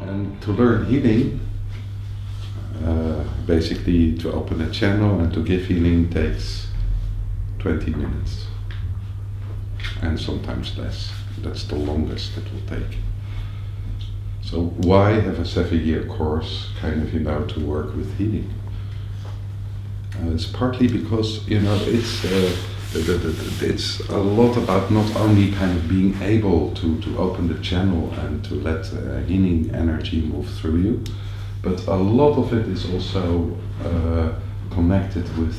And to learn healing, basically to open a channel and to give healing takes 20 minutes. And sometimes less. That's the longest it will take. So why have a 7-year course to work with healing? It's partly because, it's a lot about not only being able to open the channel and to let healing energy move through you, but a lot of it is also connected with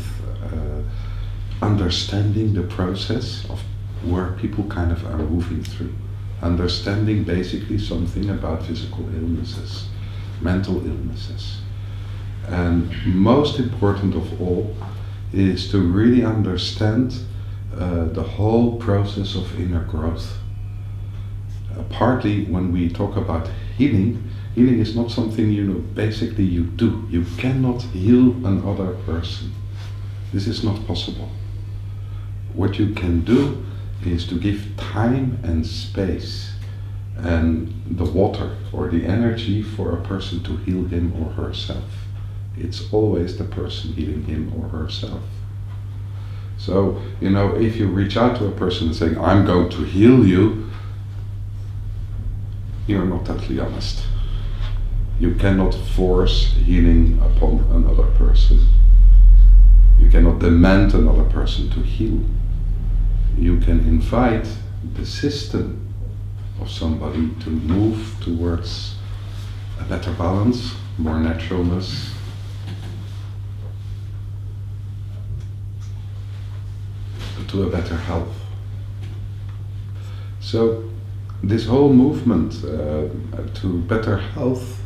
understanding the process of where people are moving through. Understanding basically something about physical illnesses, mental illnesses. And most important of all is to really understand the whole process of inner growth. Partly when we talk about healing, healing is not something basically you do. You cannot heal another person. This is not possible. What you can do is to give time and space and the water or the energy for a person to heal him or herself. It's always the person healing him or herself. So, if you reach out to a person and saying, I'm going to heal you, you're not totally honest. You cannot force healing upon another person. You cannot demand another person to heal. You can invite the system of somebody to move towards a better balance, more naturalness, to a better health. So this whole movement to better health,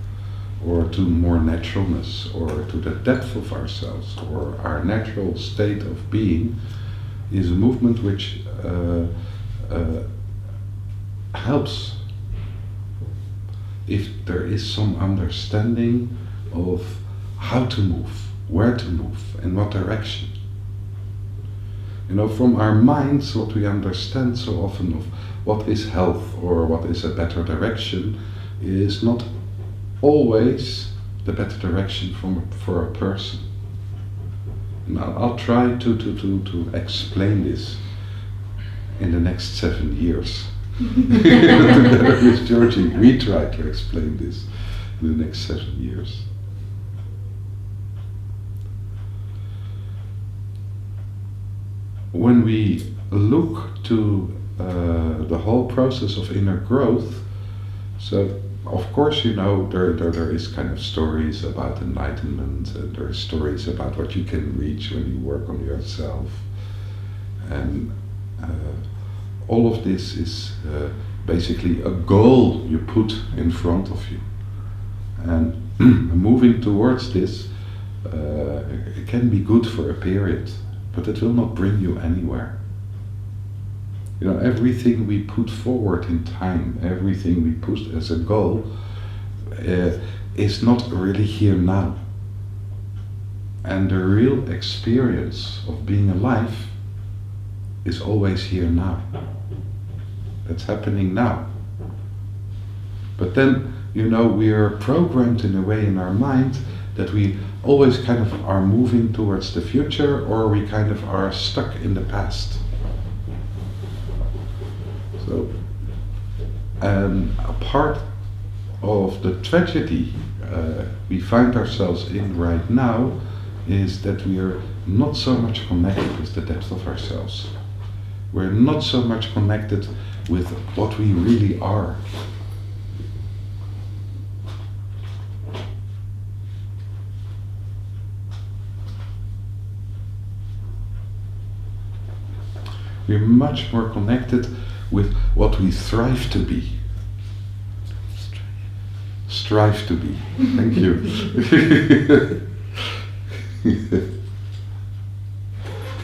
or to more naturalness, or to the depth of ourselves, or our natural state of being, is a movement which helps if there is some understanding of how to move, where to move, in what direction. From our minds, what we understand so often of what is health or what is a better direction is not always the better direction for a person. Now, I'll try to explain this in the next 7 years. Together with Georgi, we try to explain this in the next 7 years. When we look to the whole process of inner growth, so of course, there is stories about enlightenment, and there are stories about what you can reach when you work on yourself. And all of this is basically a goal you put in front of you. And moving towards this, it can be good for a period, but it will not bring you anywhere. Everything we put forward in time, everything we put as a goal, is not really here now. And the real experience of being alive is always here now. That's happening now. But then, we are programmed in a way in our mind that we always are moving towards the future, or we are stuck in the past. So, and a part of the tragedy we find ourselves in right now is that we are not so much connected with the depth of ourselves. We're not so much connected with what we really are. We're much more connected with what we strive to be. Strive to be. Thank you.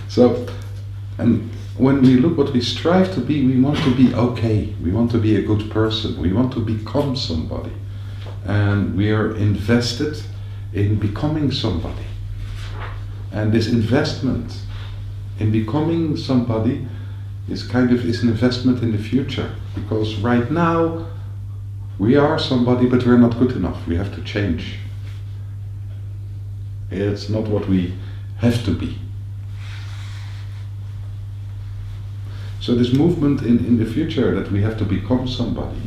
So, and when we look what we strive to be, we want to be okay. We want to be a good person. We want to become somebody. And we are invested in becoming somebody. And this investment in becoming somebody is an investment in the future, because right now we are somebody, but we're not good enough. We have to change. It's not what we have to be. So this movement in the future that we have to become somebody,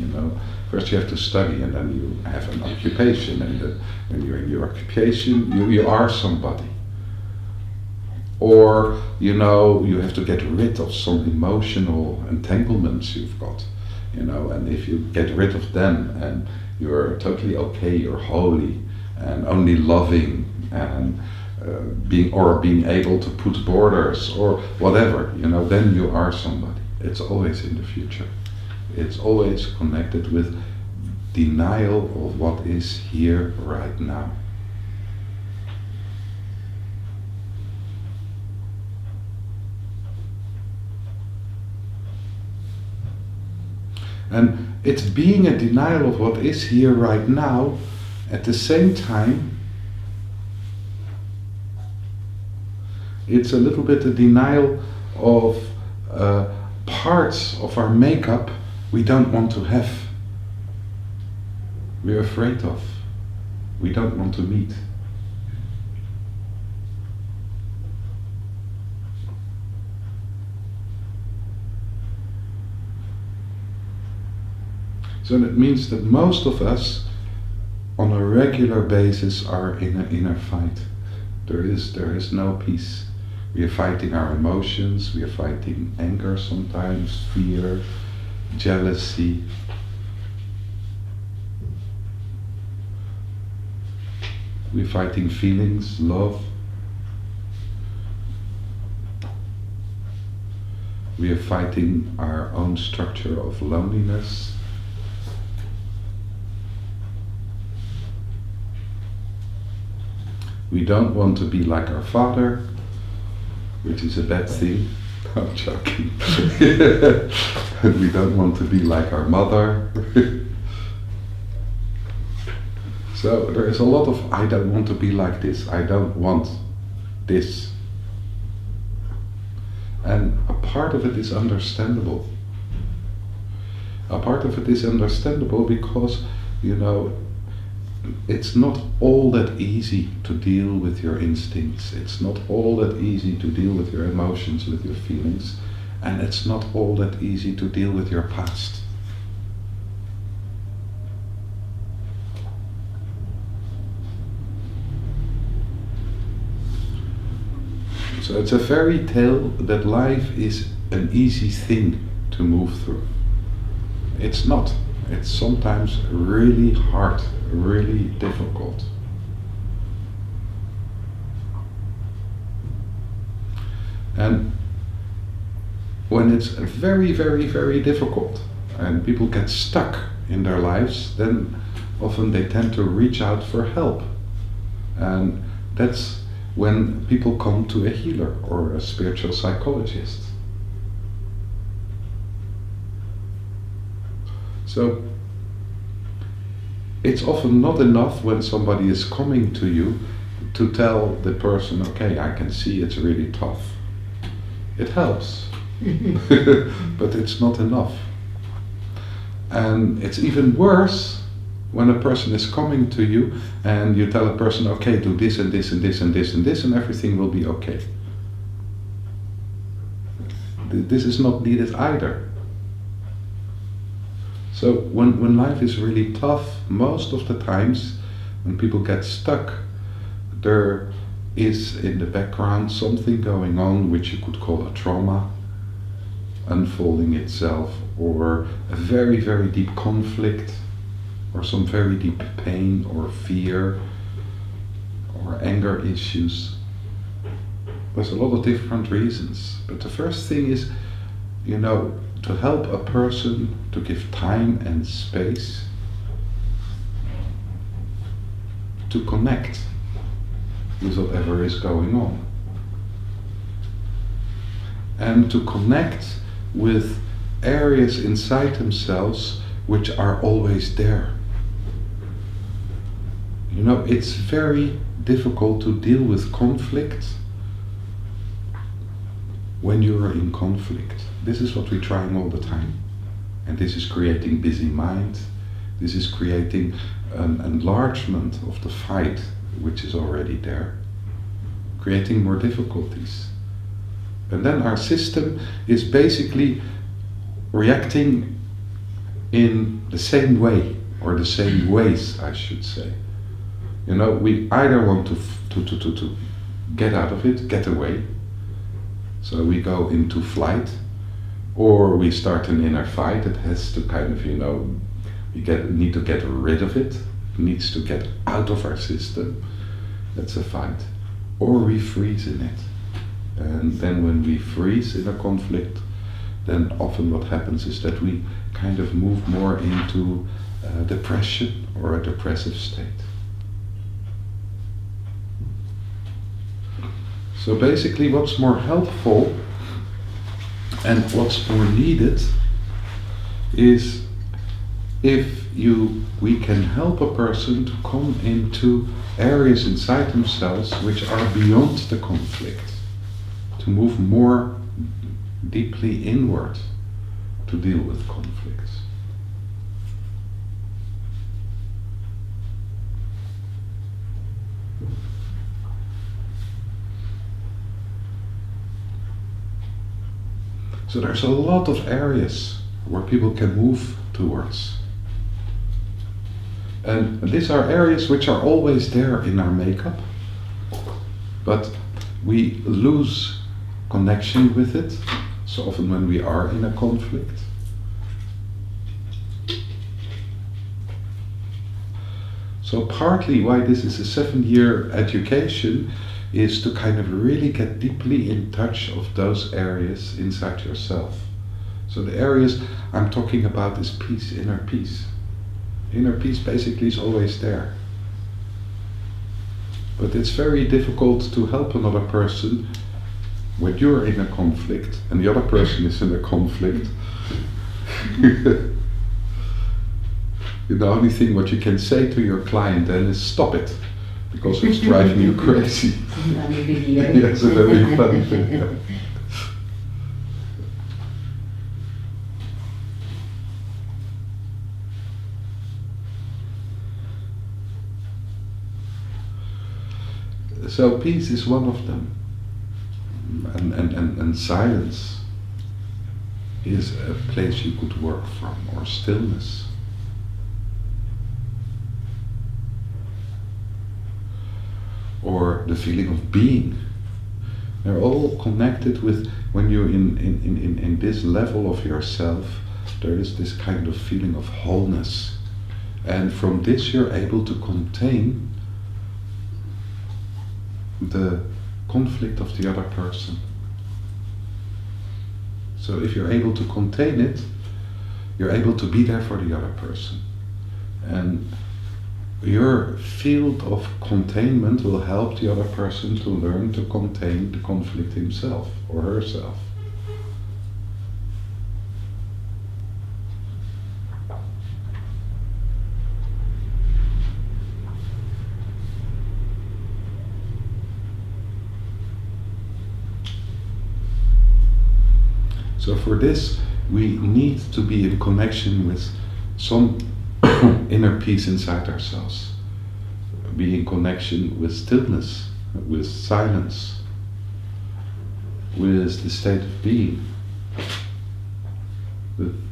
First you have to study, and then you have an occupation, and when you're in your occupation, you are somebody. Or, you have to get rid of some emotional entanglements you've got, and if you get rid of them and you're totally okay, you're holy and only loving and being able to put borders or whatever, then you are somebody. It's always in the future. It's always connected with denial of what is here right now. And it's being a denial of what is here right now. At the same time, it's a little bit a denial of parts of our makeup we don't want to have. We're afraid of. We don't want to meet. So that means that most of us on a regular basis are in an inner fight. There is no peace. We are fighting our emotions, we are fighting anger sometimes, fear, jealousy. We're fighting feelings, love. We are fighting our own structure of loneliness. We don't want to be like our father, which is a bad thing. I'm joking. We don't want to be like our mother. So there is a lot of, I don't want to be like this, I don't want this. And a part of it is understandable. A part of it is understandable because, it's not all that easy to deal with your instincts. It's not all that easy to deal with your emotions, with your feelings. And it's not all that easy to deal with your past. So it's a fairy tale that life is an easy thing to move through. It's not. It's sometimes really hard, really difficult. And when it's very, very, very difficult and people get stuck in their lives, then often they tend to reach out for help. And that's when people come to a healer or a spiritual psychologist. So it's often not enough when somebody is coming to you to tell the person, okay, I can see it's really tough. It helps, but it's not enough. And it's even worse when a person is coming to you and you tell a person, okay, do this and this and this and this and this and everything will be okay. This is not needed either. So when life is really tough, most of the times when people get stuck, there is in the background something going on which you could call a trauma unfolding itself, or a very, very deep conflict, or some very deep pain or fear or anger issues. There's a lot of different reasons, but the first thing is, to help a person to give time and space to connect with whatever is going on. And to connect with areas inside themselves which are always there. It's very difficult to deal with conflict when you're in conflict. This is what we're trying all the time. And this is creating busy mind. This is creating an enlargement of the fight which is already there, creating more difficulties. And then our system is basically reacting in the same way, or the same ways, I should say. You know, we either want to get out of it, get away, so we go into flight, or we start an inner fight that has to kind of, you know, need to get rid of it, needs to get out of our system. That's a fight. Or we freeze in it. And then when we freeze in a conflict, then often what happens is that we kind of move more into depression or a depressive state. So basically what's more helpful and what's more needed is if we can help a person to come into areas inside themselves which are beyond the conflict, to move more deeply inward to deal with conflicts. So there's a lot of areas where people can move towards. And these are areas which are always there in our makeup, but we lose connection with it so often when we are in a conflict. So partly why this is a 7-year education is to kind of really get deeply in touch of those areas inside yourself. So the areas I'm talking about is peace, inner peace. Inner peace basically is always there. But it's very difficult to help another person when you're in a conflict and the other person is in a conflict. The only thing what you can say to your client then is stop it, because it's driving you crazy. Yes, a very funny thing. So peace is one of them, and silence is a place you could work from, or stillness. Or the feeling of being. They're all connected with, when you're in this level of yourself, there is this kind of feeling of wholeness. And from this you're able to contain the conflict of the other person. So if you're able to contain it, you're able to be there for the other person. And your field of containment will help the other person to learn to contain the conflict himself or herself. So for this, we need to be in connection with some inner peace inside ourselves. Be in connection with stillness, with silence, with the state of being. With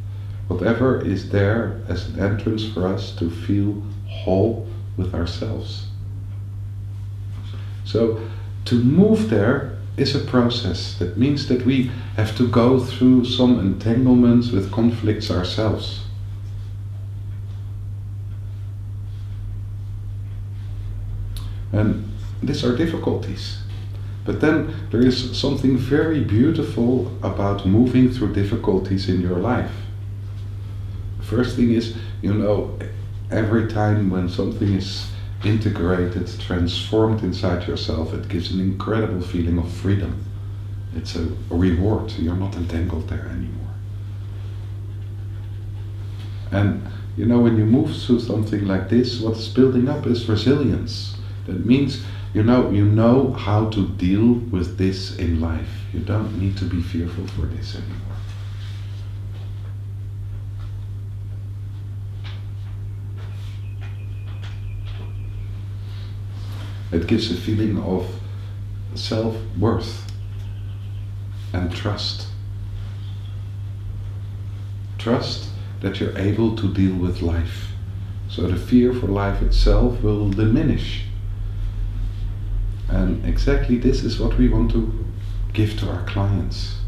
whatever is there as an entrance for us to feel whole with ourselves. So to move there is a process. That means that we have to go through some entanglements with conflicts ourselves. And these are difficulties. But then there is something very beautiful about moving through difficulties in your life. The first thing is, every time when something is integrated, transformed inside yourself, it gives an incredible feeling of freedom. It's a reward. You're not entangled there anymore. And when you move through something like this, what's building up is resilience. That means you know how to deal with this in life. You don't need to be fearful for this anymore. It gives a feeling of self-worth and trust. Trust that you're able to deal with life. So the fear for life itself will diminish. And exactly this is what we want to give to our clients.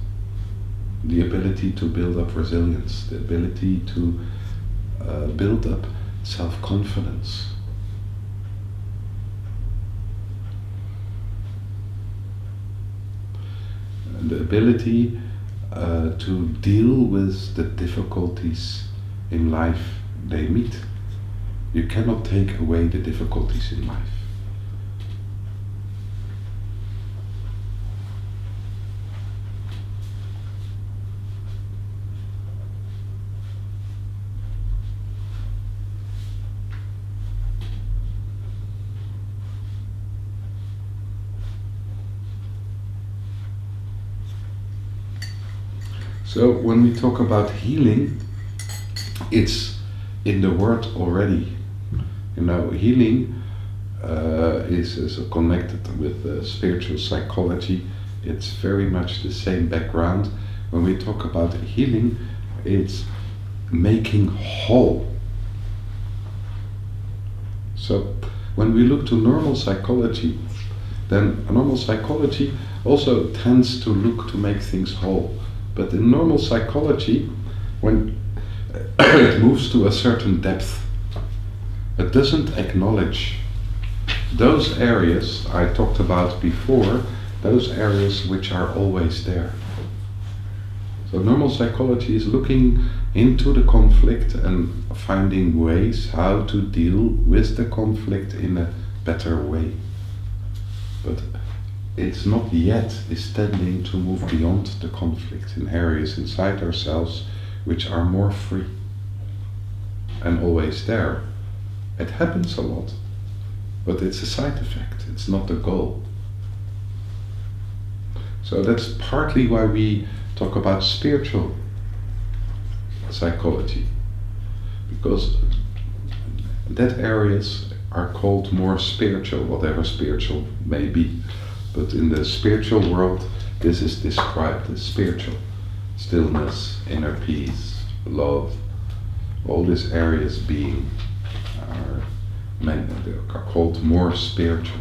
The ability to build up resilience, the ability to build up self-confidence. And the ability to deal with the difficulties in life they meet. You cannot take away the difficulties in life. So when we talk about healing, it's in the word already. Healing is connected with spiritual psychology. It's very much the same background. When we talk about healing, it's making whole. So when we look to normal psychology, then normal psychology also tends to look to make things whole. But in normal psychology, when it moves to a certain depth, it doesn't acknowledge those areas I talked about before, those areas which are always there. So normal psychology is looking into the conflict and finding ways how to deal with the conflict in a better way. But it's not yet tending to move beyond the conflict in areas inside ourselves which are more free and always there. It happens a lot, but it's a side effect, it's not the goal. So that's partly why we talk about spiritual psychology, because that areas are called more spiritual, whatever spiritual may be. But in the spiritual world, this is described as spiritual. Stillness, inner peace, love, all these areas being are called more spiritual.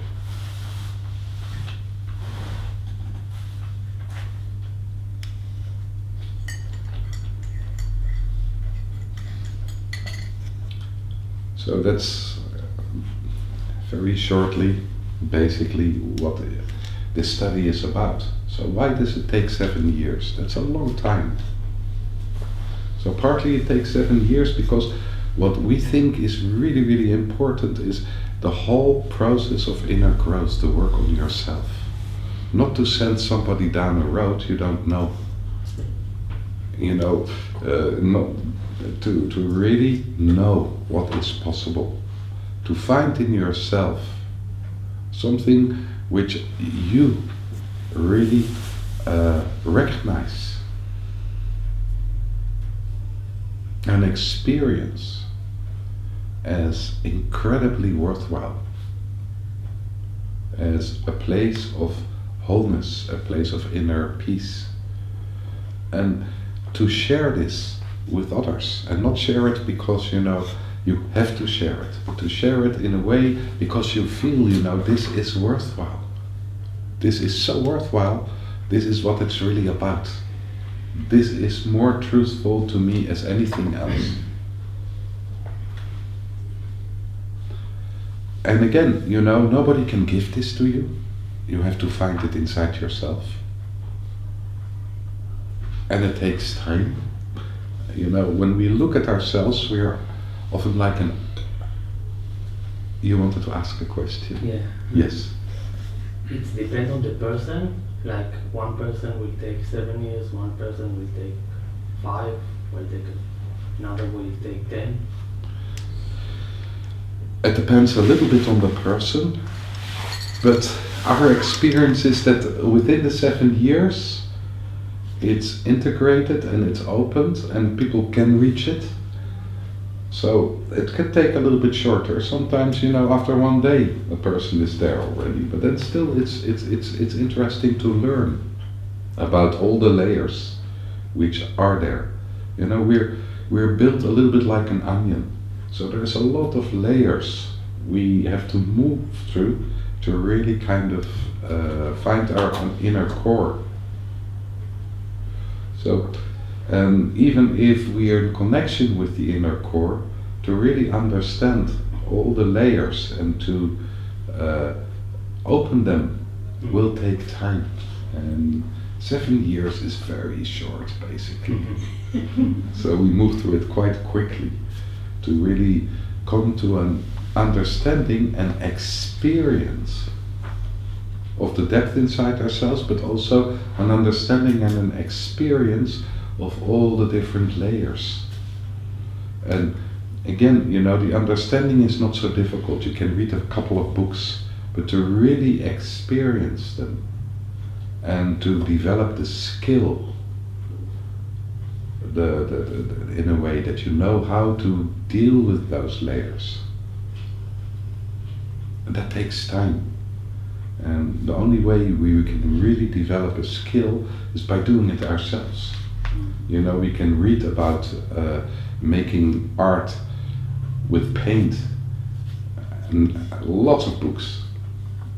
So that's very shortly, basically what this study is about. So why does it take 7 years? That's a long time. So partly it takes 7 years because what we think is really, really important is the whole process of inner growth, to work on yourself. Not to send somebody down a road you don't know. Not to really know what is possible. To find in yourself something which you really recognize and experience as incredibly worthwhile, as a place of wholeness, a place of inner peace, and to share this with others, and not share it because you have to share it, but to share it in a way because you feel this is worthwhile. This is so worthwhile. This is what it's really about. This is more truthful to me as anything else. And again, nobody can give this to you. You have to find it inside yourself. And it takes time. When we look at ourselves, we are often like You wanted to ask a question? Yeah. Yes. It depends on the person. Like one person will take 7 years, one person will take 5, another will take 10. It depends a little bit on the person, But our experience is that within the 7 years, it's integrated and it's opened and people can reach it. So it can take a little bit shorter. Sometimes, after one day, a person is there already. But then still, it's interesting to learn about all the layers which are there. We're built a little bit like an onion. So there's a lot of layers we have to move through to really kind of find our inner core. So even if we are in connection with the inner core, to really understand all the layers and to open them will take time. And 7 years is very short, basically. So we move through it quite quickly to really come to an understanding and experience of the depth inside ourselves, but also an understanding and an experience of all the different layers. And again, the understanding is not so difficult. You can read a couple of books, but to really experience them and to develop the skill, in a way that you know how to deal with those layers. And that takes time. And the only way we can really develop a skill is by doing it ourselves. We can read about making art with paint, and lots of books.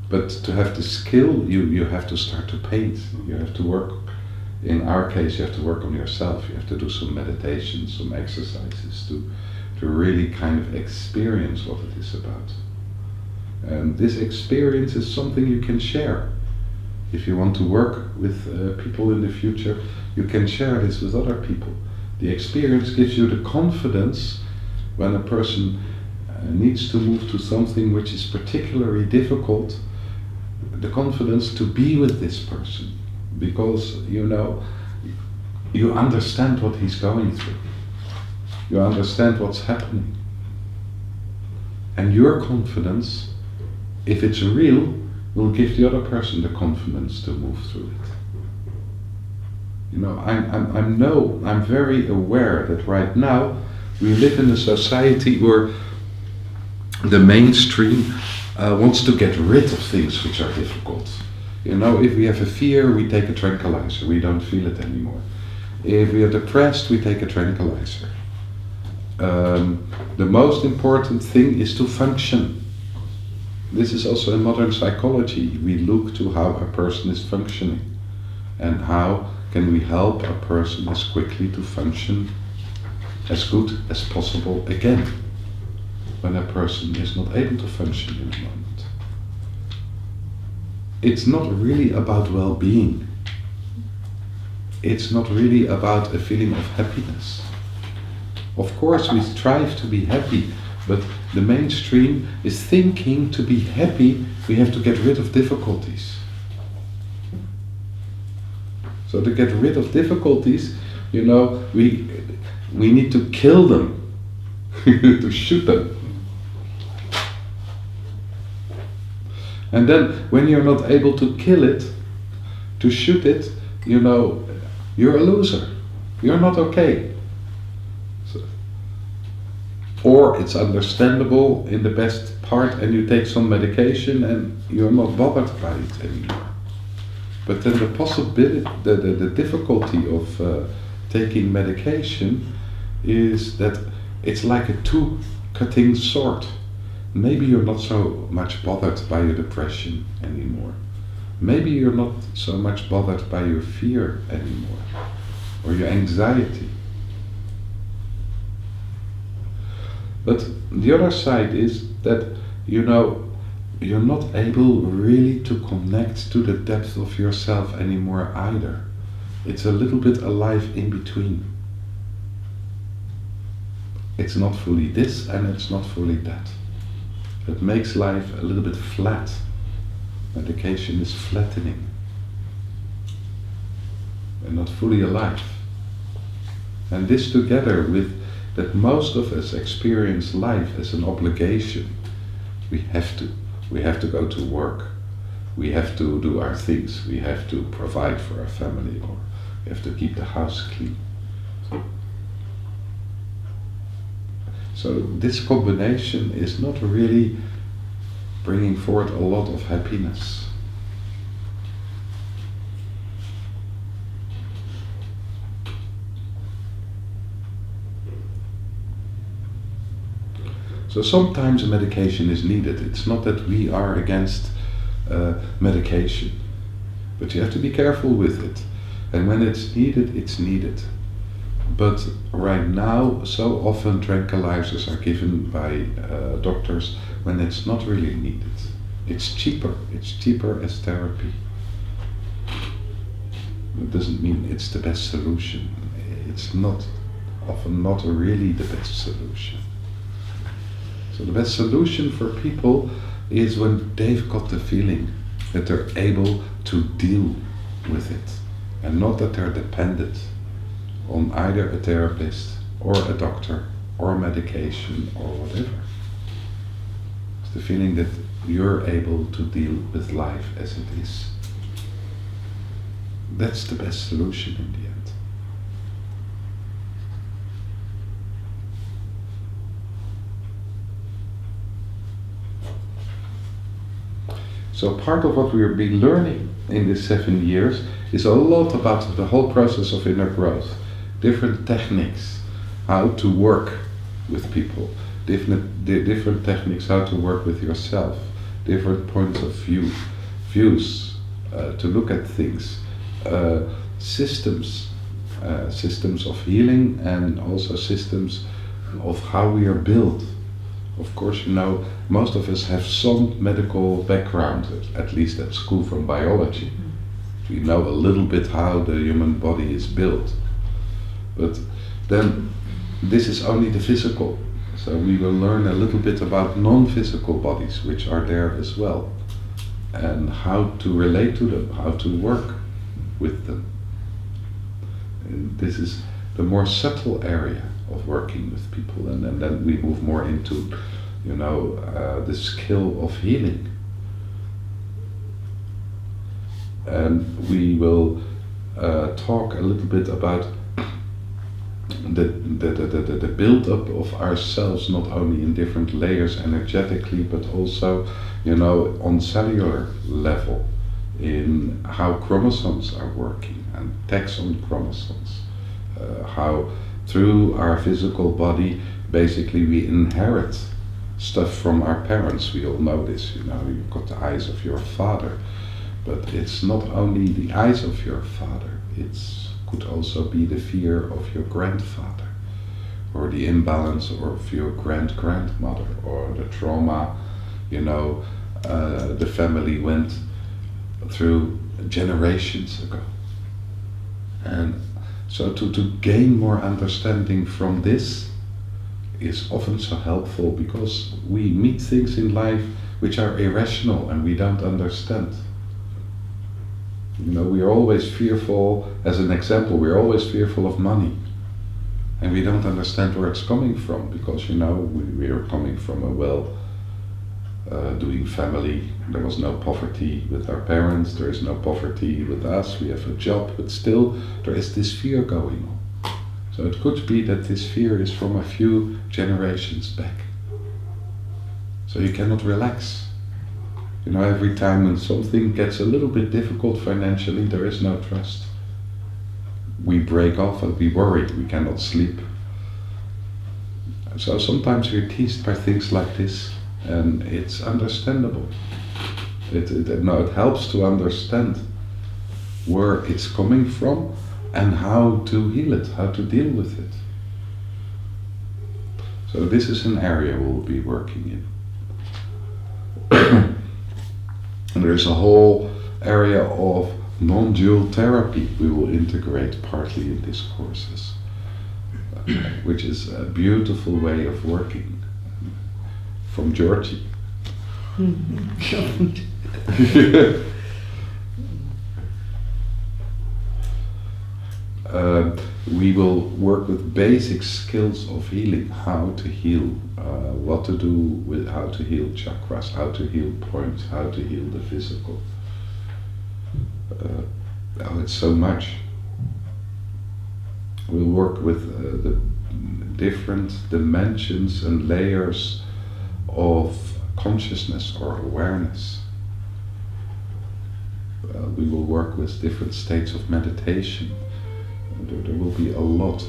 But to have the skill, you have to start to paint. You have to work. In our case, you have to work on yourself. You have to do some meditation, some exercises to really kind of experience what it is about. And this experience is something you can share. If you want to work with people in the future, you can share this with other people. The experience gives you the confidence when a person needs to move to something which is particularly difficult, the confidence to be with this person, because you understand what he's going through. You understand what's happening. And your confidence, if it's real, will give the other person the confidence to move through it. I'm very aware that right now we live in a society where the mainstream wants to get rid of things which are difficult. If we have a fear, we take a tranquilizer, we don't feel it anymore. If we are depressed, we take a tranquilizer. The most important thing is to function. This is also in modern psychology. We look to how a person is functioning and how can we help a person as quickly to function as good as possible again when a person is not able to function in a moment. It's not really about well-being. It's not really about a feeling of happiness. Of course we strive to be happy, but the mainstream is thinking to be happy we have to get rid of difficulties. So to get rid of difficulties, we need to kill them, to shoot them. And then when you're not able to kill it, to shoot it, you're a loser. You're not okay. Or it's understandable in the best part and you take some medication and you're not bothered by it anymore. But then the possibility, the difficulty of taking medication is that it's like a two-cutting sword. Maybe you're not so much bothered by your depression anymore. Maybe you're not so much bothered by your fear anymore, or your anxiety. But the other side is that, you're not able really to connect to the depth of yourself anymore either. It's a little bit alive in between. It's not fully this and it's not fully that. It makes life a little bit flat. Medication is flattening and not fully alive. And this together with that most of us experience life as an obligation. We have to go to work. we have to do our things, we have to provide for our family, or we have to keep the house clean. So this combination is not really bringing forward a lot of happiness. So sometimes a medication is needed. It's not that we are against medication, but you have to be careful with it. And when it's needed, it's needed. But right now, so often tranquilizers are given by doctors when it's not really needed. It's cheaper as therapy. It doesn't mean it's the best solution. It's not, often not really the best solution. So the best solution for people is when they've got the feeling that they're able to deal with it, and not that they're dependent on either a therapist or a doctor or medication or whatever. It's the feeling that you're able to deal with life as it is. That's the best solution in the end. So part of what we've been learning in these 7 years is a lot about the whole process of inner growth. Different techniques, how to work with people, different techniques how to work with yourself, different points of views to look at things, systems of healing, and also systems of how we are built. Of course, you know, most of us have some medical background, at least at school, from biology. We know a little bit how the human body is built. But then this is only the physical. So we will learn a little bit about non-physical bodies, which are there as well, and how to relate to them, how to work with them. And this is the more subtle area of working with people, and then we move more into, you know, the skill of healing. And we will talk a little bit about the build-up of ourselves, not only in different layers energetically, but also, you know, on cellular level, in how chromosomes are working, and taxon chromosomes, how through our physical body, basically we inherit stuff from our parents. We all know this, you know, you've got the eyes of your father, but it's not only the eyes of your father, it could also be the fear of your grandfather, or the imbalance of your grandmother, or the trauma, you know, the family went through generations ago. And so to gain more understanding from this is often so helpful, because we meet things in life which are irrational and we don't understand. You know, we are always fearful, as an example, we're always fearful of money. And we don't understand where it's coming from, because, you know, we are coming from a well-doing family. There was no poverty with our parents, there is no poverty with us, we have a job, but still there is this fear going on. So it could be that this fear is from a few generations back. So you cannot relax. You know, every time when something gets a little bit difficult financially, there is no trust. We break off and we worry, we cannot sleep. So sometimes we're teased by things like this, and it's understandable. It helps to understand where it's coming from and how to heal it, how to deal with it. So this is an area we'll be working in. And there's a whole area of non-dual therapy we will integrate partly in these courses, which is a beautiful way of working, from Georgi. We will work with basic skills of healing, how to heal, what to do with how to heal chakras, how to heal points, how to heal the physical. Oh, it's so much. We'll work with the different dimensions and layers of consciousness or awareness. We will work with different states of meditation. There will be a lot.